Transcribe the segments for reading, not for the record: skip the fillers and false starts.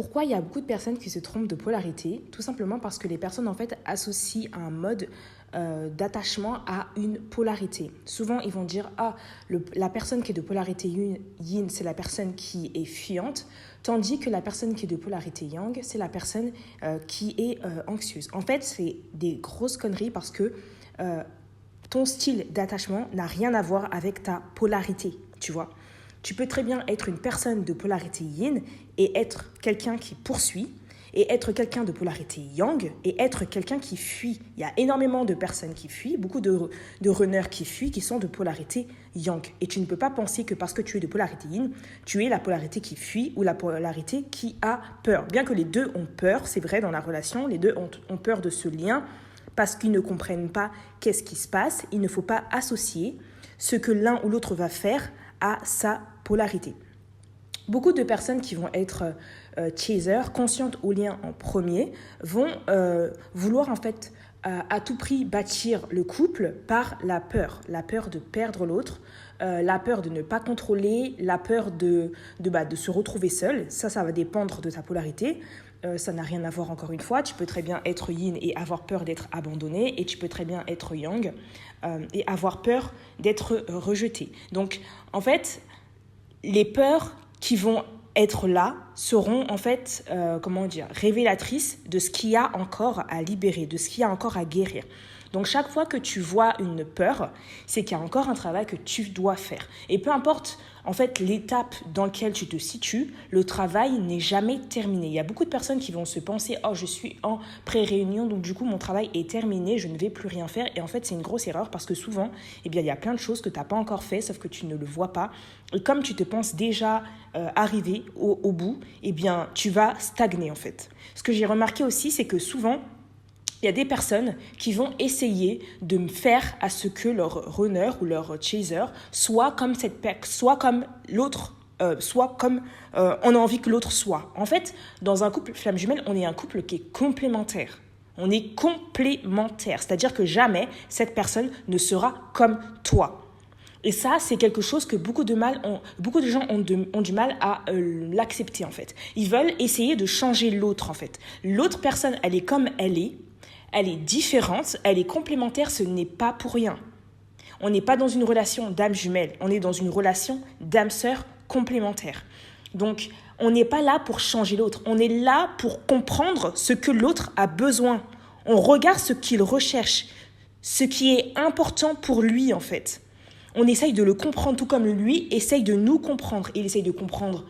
Pourquoi il y a beaucoup de personnes qui se trompent de polarité? Tout simplement parce que les personnes en fait associent un mode d'attachement à une polarité. Souvent, ils vont dire la personne qui est de polarité yin, c'est la personne qui est fuyante, tandis que la personne qui est de polarité yang, c'est la personne qui est anxieuse. En fait, c'est des grosses conneries parce que ton style d'attachement n'a rien à voir avec ta polarité, tu vois. Tu peux très bien être une personne de polarité yin et être quelqu'un qui poursuit, et être quelqu'un de polarité yang et être quelqu'un qui fuit. Il y a énormément de personnes qui fuient, beaucoup de runners qui fuient, qui sont de polarité yang. Et tu ne peux pas penser que parce que tu es de polarité yin, tu es la polarité qui fuit ou la polarité qui a peur. Bien que les deux ont peur, c'est vrai dans la relation, les deux ont peur de ce lien parce qu'ils ne comprennent pas qu'est-ce qui se passe. Il ne faut pas associer ce que l'un ou l'autre va faire à sa polarité. Beaucoup de personnes qui vont être chasers, conscientes au lien en premier, vont vouloir en fait à tout prix bâtir le couple par la peur de perdre l'autre, la peur de ne pas contrôler, la peur de se retrouver seul. Ça va dépendre de ta polarité. Ça n'a rien à voir encore une fois. Tu peux très bien être yin et avoir peur d'être abandonné, et tu peux très bien être yang et avoir peur d'être rejeté. Donc en fait, les peurs qui vont être là seront en fait, révélatrices de ce qu'il y a encore à libérer, de ce qu'il y a encore à guérir. Donc chaque fois que tu vois une peur, c'est qu'il y a encore un travail que tu dois faire. Et peu importe en fait l'étape dans laquelle tu te situes, le travail n'est jamais terminé. Il y a beaucoup de personnes qui vont se penser « Oh, je suis en pré-réunion, donc du coup mon travail est terminé, je ne vais plus rien faire ». Et en fait c'est une grosse erreur parce que souvent, il y a plein de choses que tu n'as pas encore fait, sauf que tu ne le vois pas. Et comme tu te penses déjà arriver au bout, tu vas stagner en fait. Ce que j'ai remarqué aussi, c'est que souvent, il y a des personnes qui vont essayer de faire à ce que leur runner ou leur chaser soit comme l'autre, soit comme on a envie que l'autre soit. En fait, dans un couple flamme jumelle, on est un couple qui est complémentaire. On est complémentaire, c'est-à-dire que jamais cette personne ne sera comme toi. Et ça, c'est quelque chose que beaucoup de gens ont du mal à l'accepter en fait. Ils veulent essayer de changer l'autre en fait. L'autre personne, elle est comme elle est différente, elle est complémentaire, ce n'est pas pour rien. On n'est pas dans une relation d'âme jumelle, on est dans une relation d'âme sœur complémentaire. Donc, on n'est pas là pour changer l'autre, on est là pour comprendre ce que l'autre a besoin. On regarde ce qu'il recherche, ce qui est important pour lui en fait. On essaye de le comprendre tout comme lui essaye de nous comprendre. Il essaye de comprendre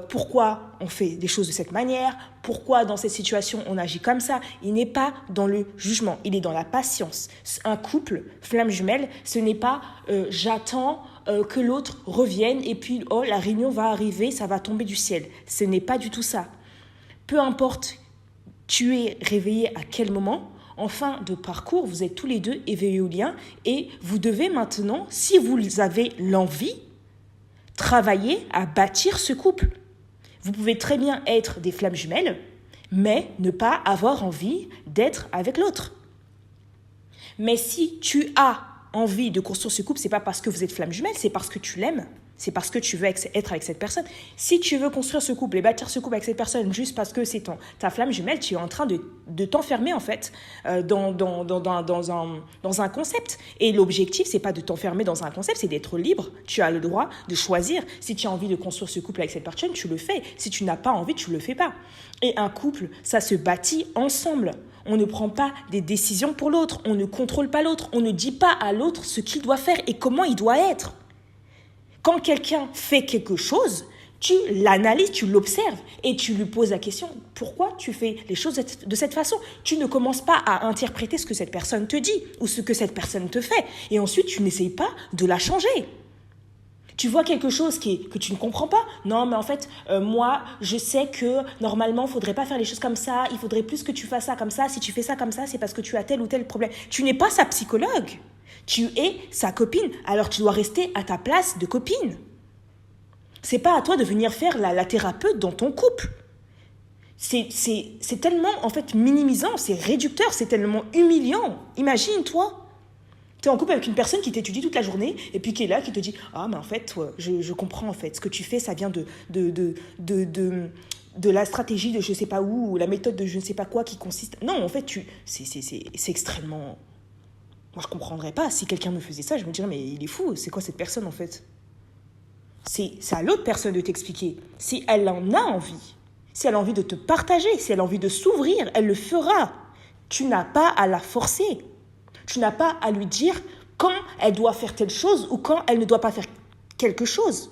pourquoi on fait des choses de cette manière, pourquoi dans cette situation on agit comme ça. Il n'est pas dans le jugement, il est dans la patience. Un couple, flamme jumelle, ce n'est pas j'attends que l'autre revienne et puis la réunion va arriver, ça va tomber du ciel. Ce n'est pas du tout ça. Peu importe tu es réveillé à quel moment, en fin de parcours, vous êtes tous les deux éveillés au lien et vous devez maintenant, si vous avez l'envie, travailler à bâtir ce couple. Vous pouvez très bien être des flammes jumelles, mais ne pas avoir envie d'être avec l'autre. Mais si tu as envie de construire ce couple, c'est pas parce que vous êtes flammes jumelles, c'est parce que tu l'aimes. C'est parce que tu veux être avec cette personne. Si tu veux construire ce couple et bâtir ce couple avec cette personne juste parce que c'est ta flamme jumelle, tu es en train de t'enfermer en fait dans un concept. Et l'objectif, c'est pas de t'enfermer dans un concept, c'est d'être libre. Tu as le droit de choisir. Si tu as envie de construire ce couple avec cette personne, tu le fais. Si tu n'as pas envie, tu le fais pas. Et un couple, ça se bâtit ensemble. On ne prend pas des décisions pour l'autre. On ne contrôle pas l'autre. On ne dit pas à l'autre ce qu'il doit faire et comment il doit être. Quand quelqu'un fait quelque chose, tu l'analyses, tu l'observes et tu lui poses la question « Pourquoi tu fais les choses de cette façon ?» Tu ne commences pas à interpréter ce que cette personne te dit ou ce que cette personne te fait. Et ensuite, tu n'essayes pas de la changer. Tu vois quelque chose que tu ne comprends pas. Non, mais en fait, moi, je sais que normalement, il ne faudrait pas faire les choses comme ça. Il faudrait plus que tu fasses ça comme ça. Si tu fais ça comme ça, c'est parce que tu as tel ou tel problème. Tu n'es pas sa psychologue. Tu es sa copine, alors tu dois rester à ta place de copine. C'est pas à toi de venir faire la thérapeute dans ton couple. C'est tellement en fait minimisant, c'est réducteur, c'est tellement humiliant. Imagine-toi, tu es en couple avec une personne qui t'étudie toute la journée et puis qui est là, qui te dit « Ah, mais en fait, je comprends en fait, ce que tu fais, ça vient de la stratégie de je ne sais pas où, ou la méthode de je ne sais pas quoi qui consiste... Non, en fait, c'est extrêmement... Moi, je ne comprendrais pas. Si quelqu'un me faisait ça, je me dirais, mais il est fou, c'est quoi cette personne, en fait? C'est à l'autre personne de t'expliquer. Si elle en a envie, si elle a envie de te partager, si elle a envie de s'ouvrir, elle le fera. Tu n'as pas à la forcer. Tu n'as pas à lui dire quand elle doit faire telle chose ou quand elle ne doit pas faire quelque chose.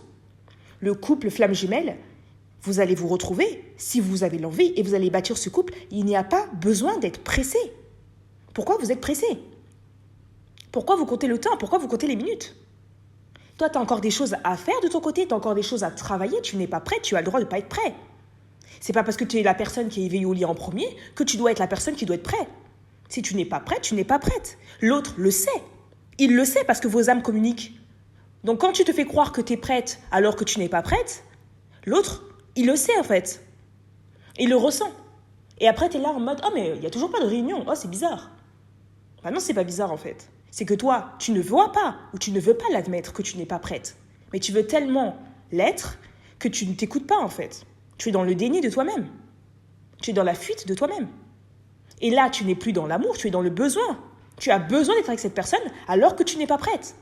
Le couple flamme jumelle, vous allez vous retrouver si vous avez l'envie et vous allez bâtir ce couple. Il n'y a pas besoin d'être pressé. Pourquoi vous êtes pressé? Pourquoi vous comptez le temps? Pourquoi vous comptez les minutes? Toi, tu as encore des choses à faire de ton côté, tu as encore des choses à travailler, tu n'es pas prêt, tu as le droit de ne pas être prêt. C'est pas parce que tu es la personne qui est éveillée au lit en premier que tu dois être la personne qui doit être prête. Si tu n'es pas prête, tu n'es pas prête. L'autre le sait. Il le sait parce que vos âmes communiquent. Donc quand tu te fais croire que tu es prête alors que tu n'es pas prête, l'autre, il le sait en fait. Il le ressent. Et après, tu es là en mode « Oh mais il n'y a toujours pas de réunion, oh c'est bizarre ». Bah non, c'est pas bizarre en fait. C'est que toi, tu ne vois pas ou tu ne veux pas l'admettre que tu n'es pas prête. Mais tu veux tellement l'être que tu ne t'écoutes pas en fait. Tu es dans le déni de toi-même. Tu es dans la fuite de toi-même. Et là, tu n'es plus dans l'amour, tu es dans le besoin. Tu as besoin d'être avec cette personne alors que tu n'es pas prête.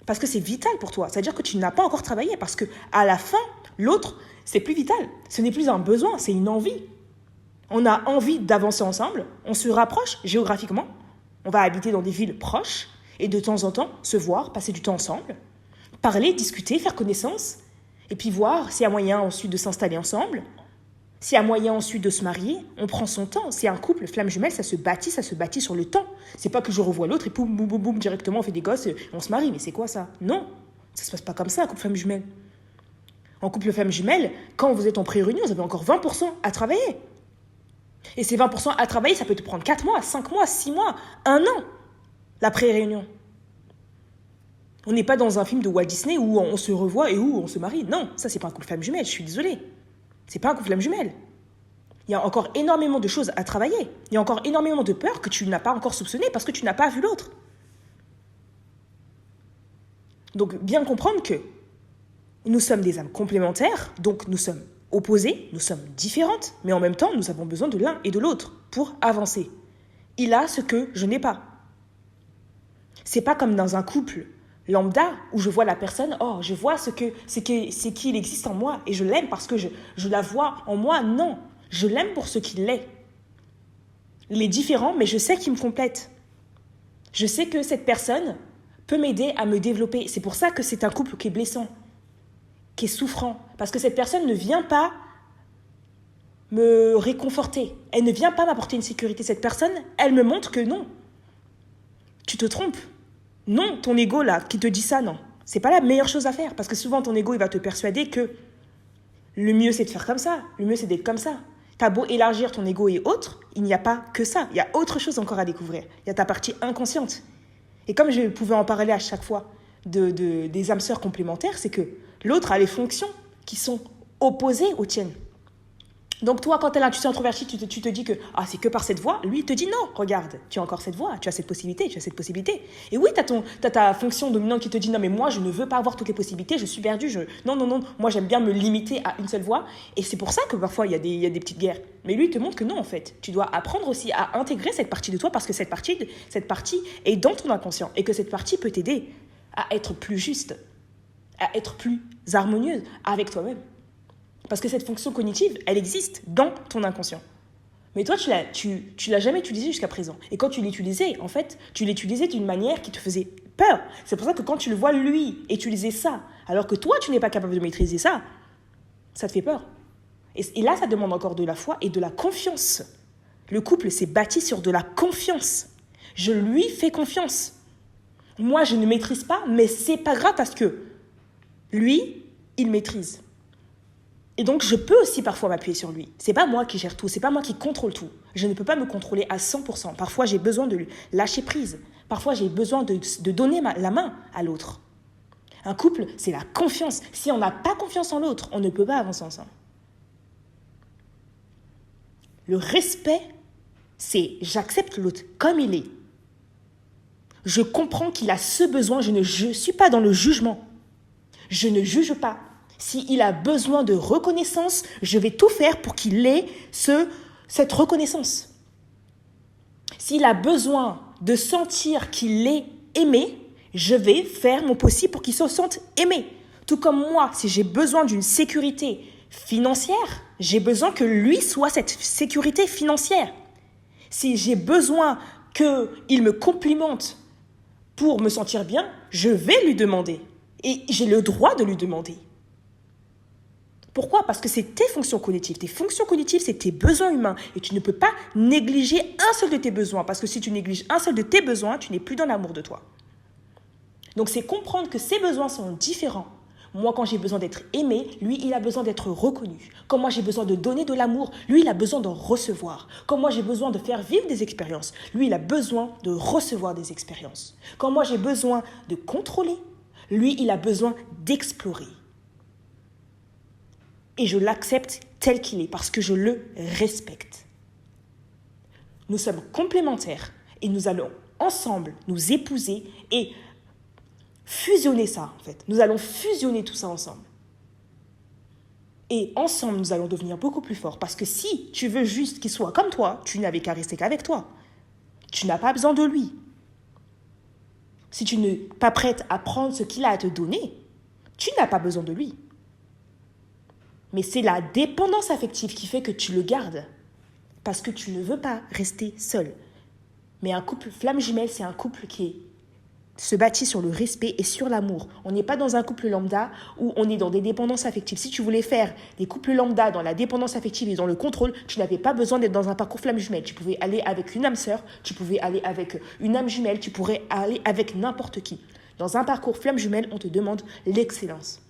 Parce que c'est vital pour toi. C'est-à-dire que tu n'as pas encore travaillé. Parce qu'à la fin, l'autre, c'est plus vital. Ce n'est plus un besoin, c'est une envie. On a envie d'avancer ensemble. On se rapproche géographiquement. On va habiter dans des villes proches. Et de temps en temps, se voir, passer du temps ensemble. Parler, discuter, faire connaissance. Et puis voir s'il y a moyen ensuite de s'installer ensemble. S'il y a moyen ensuite de se marier, on prend son temps. C'est un couple flamme jumelle, ça se bâtit sur le temps. C'est pas que je revois l'autre et boum, boum, boum, boum, directement on fait des gosses et on se marie. Mais c'est quoi ça? Non, ça se passe pas comme ça, un couple flamme jumelle. En couple flamme jumelle, quand vous êtes en pré-réunion, vous avez encore 20% à travailler. Et ces 20% à travailler, ça peut te prendre 4 mois, 5 mois, 6 mois, 1 an, la pré-réunion. On n'est pas dans un film de Walt Disney où on se revoit et où on se marie. Non, ça c'est pas un couple flamme jumelle, je suis désolée. C'est pas un couple flamme jumelle. Il y a encore énormément de choses à travailler. Il y a encore énormément de peurs que tu n'as pas encore soupçonnées parce que tu n'as pas vu l'autre. Donc, bien comprendre que nous sommes des âmes complémentaires, donc nous sommes opposées, nous sommes différentes, mais en même temps, nous avons besoin de l'un et de l'autre pour avancer. Il a ce que je n'ai pas. C'est pas comme dans un couple lambda où je vois la personne, oh, je vois c'est qu'il existe en moi et je l'aime parce que je la vois en moi. Non, je l'aime pour ce qu'il est. Il est différent, mais je sais qu'il me complète. Je sais que cette personne peut m'aider à me développer. C'est pour ça que c'est un couple qui est blessant, qui est souffrant. Parce que cette personne ne vient pas me réconforter. Elle ne vient pas m'apporter une sécurité. Cette personne, elle me montre que non. Tu te trompes. Non, ton ego là, qui te dit ça, non. C'est pas la meilleure chose à faire. Parce que souvent, ton ego, il va te persuader que le mieux, c'est de faire comme ça. Le mieux, c'est d'être comme ça. T'as beau élargir ton ego et autres, il n'y a pas que ça. Il y a autre chose encore à découvrir. Il y a ta partie inconsciente. Et comme je pouvais en parler à chaque fois des âmes sœurs complémentaires, c'est que l'autre a les fonctions qui sont opposées aux tiennes. Donc toi, quand tu es là, tu es introverti, tu te dis que c'est que par cette voie. Lui, il te dit non, regarde, tu as encore cette voie, tu as cette possibilité, tu as cette possibilité. Et oui, tu as ta fonction dominante qui te dit non, mais moi, je ne veux pas avoir toutes les possibilités, je suis perdu. Non, moi, j'aime bien me limiter à une seule voie. Et c'est pour ça que parfois, il y a des petites guerres. Mais lui, il te montre que non, en fait. Tu dois apprendre aussi à intégrer cette partie de toi parce que cette partie est dans ton inconscient et que cette partie peut t'aider à être plus juste, à être plus harmonieuse avec toi-même. Parce que cette fonction cognitive, elle existe dans ton inconscient. Mais toi, tu l'as jamais utilisée jusqu'à présent. Et quand tu l'utilisais, en fait, tu l'utilisais d'une manière qui te faisait peur. C'est pour ça que quand tu le vois, lui, utiliser ça, alors que toi, tu n'es pas capable de maîtriser ça, ça te fait peur. Et là, ça demande encore de la foi et de la confiance. Le couple s'est bâti sur de la confiance. Je lui fais confiance. Moi, je ne maîtrise pas, mais c'est pas grave parce que lui, il maîtrise. Et donc, je peux aussi parfois m'appuyer sur lui. C'est pas moi qui gère tout, c'est pas moi qui contrôle tout. Je ne peux pas me contrôler à 100%. Parfois, j'ai besoin de lâcher prise. Parfois, j'ai besoin de donner la main à l'autre. Un couple, c'est la confiance. Si on n'a pas confiance en l'autre, on ne peut pas avancer ensemble. Le respect, c'est j'accepte l'autre comme il est. Je comprends qu'il a ce besoin. Je ne suis pas dans le jugement. Je ne juge pas. S'il a besoin de reconnaissance, je vais tout faire pour qu'il ait cette reconnaissance. S'il a besoin de sentir qu'il est aimé, je vais faire mon possible pour qu'il se sente aimé. Tout comme moi, si j'ai besoin d'une sécurité financière, j'ai besoin que lui soit cette sécurité financière. Si j'ai besoin qu'il me complimente pour me sentir bien, je vais lui demander. Et j'ai le droit de lui demander. Pourquoi ? Parce que c'est tes fonctions cognitives. Tes fonctions cognitives, c'est tes besoins humains. Et tu ne peux pas négliger un seul de tes besoins. Parce que si tu négliges un seul de tes besoins, tu n'es plus dans l'amour de toi. Donc c'est comprendre que ces besoins sont différents. Moi, quand j'ai besoin d'être aimé, lui, il a besoin d'être reconnu. Quand moi, j'ai besoin de donner de l'amour, lui, il a besoin d'en recevoir. Quand moi, j'ai besoin de faire vivre des expériences, lui, il a besoin de recevoir des expériences. Quand moi, j'ai besoin de contrôler, lui, il a besoin d'explorer. Et je l'accepte tel qu'il est parce que je le respecte. Nous sommes complémentaires et nous allons ensemble nous épouser et fusionner ça, en fait. Nous allons fusionner tout ça ensemble. Et ensemble, nous allons devenir beaucoup plus forts. Parce que si tu veux juste qu'il soit comme toi, tu n'avais qu'à rester qu'avec toi. Tu n'as pas besoin de lui. Si tu n'es pas prête à prendre ce qu'il a à te donner, tu n'as pas besoin de lui. Mais c'est la dépendance affective qui fait que tu le gardes. Parce que tu ne veux pas rester seul. Mais un couple flamme jumelle, c'est un couple qui se bâtit sur le respect et sur l'amour. On n'est pas dans un couple lambda où on est dans des dépendances affectives. Si tu voulais faire des couples lambda dans la dépendance affective et dans le contrôle, tu n'avais pas besoin d'être dans un parcours flamme jumelle. Tu pouvais aller avec une âme sœur, tu pouvais aller avec une âme jumelle, tu pourrais aller avec n'importe qui. Dans un parcours flamme jumelle, on te demande l'excellence.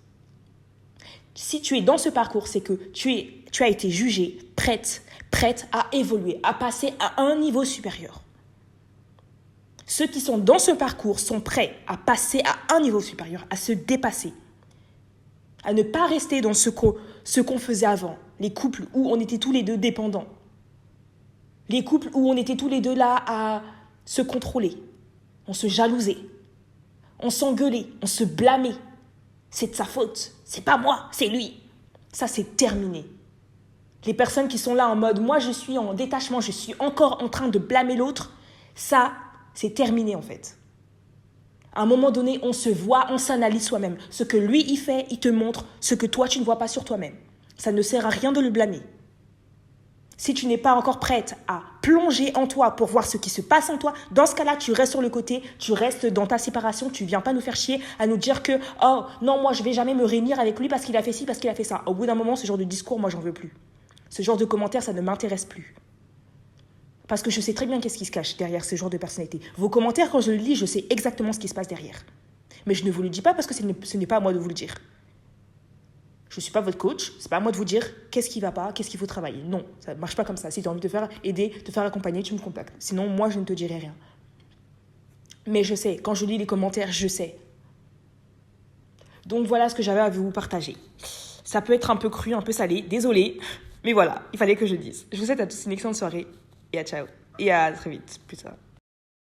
Si tu es dans ce parcours, c'est que tu as été jugée, prête à évoluer, à passer à un niveau supérieur. Ceux qui sont dans ce parcours sont prêts à passer à un niveau supérieur, à se dépasser, à ne pas rester dans ce qu'on faisait avant, les couples où on était tous les deux dépendants, les couples où on était tous les deux là à se contrôler, on se jalousait, on s'engueulait, on se blâmait. C'est de sa faute, c'est pas moi, c'est lui. Ça, c'est terminé. Les personnes qui sont là en mode « moi, je suis en détachement, je suis encore en train de blâmer l'autre », ça, c'est terminé en fait. À un moment donné, on se voit, on s'analyse soi-même. Ce que lui, il fait, il te montre ce que toi, tu ne vois pas sur toi-même. Ça ne sert à rien de le blâmer. Si tu n'es pas encore prête à plonger en toi pour voir ce qui se passe en toi, dans ce cas-là, tu restes sur le côté, tu restes dans ta séparation, tu ne viens pas nous faire chier à nous dire que « oh non, moi, je ne vais jamais me réunir avec lui parce qu'il a fait ci, parce qu'il a fait ça ». Au bout d'un moment, ce genre de discours, moi, j'en veux plus. Ce genre de commentaires, ça ne m'intéresse plus. Parce que je sais très bien qu'est-ce qui se cache derrière ce genre de personnalité. Vos commentaires, quand je le lis, je sais exactement ce qui se passe derrière. Mais je ne vous le dis pas parce que ce n'est pas à moi de vous le dire. Je ne suis pas votre coach, ce n'est pas à moi de vous dire qu'est-ce qui ne va pas, qu'est-ce qu'il faut travailler. Non, ça ne marche pas comme ça. Si tu as envie de te faire aider, te faire accompagner, tu me contactes. Sinon, moi, je ne te dirai rien. Mais je sais, quand je lis les commentaires, je sais. Donc voilà ce que j'avais à vous partager. Ça peut être un peu cru, un peu salé, désolé. Mais voilà, il fallait que je dise. Je vous souhaite à tous une excellente soirée et à ciao. Et à très vite, plus tard.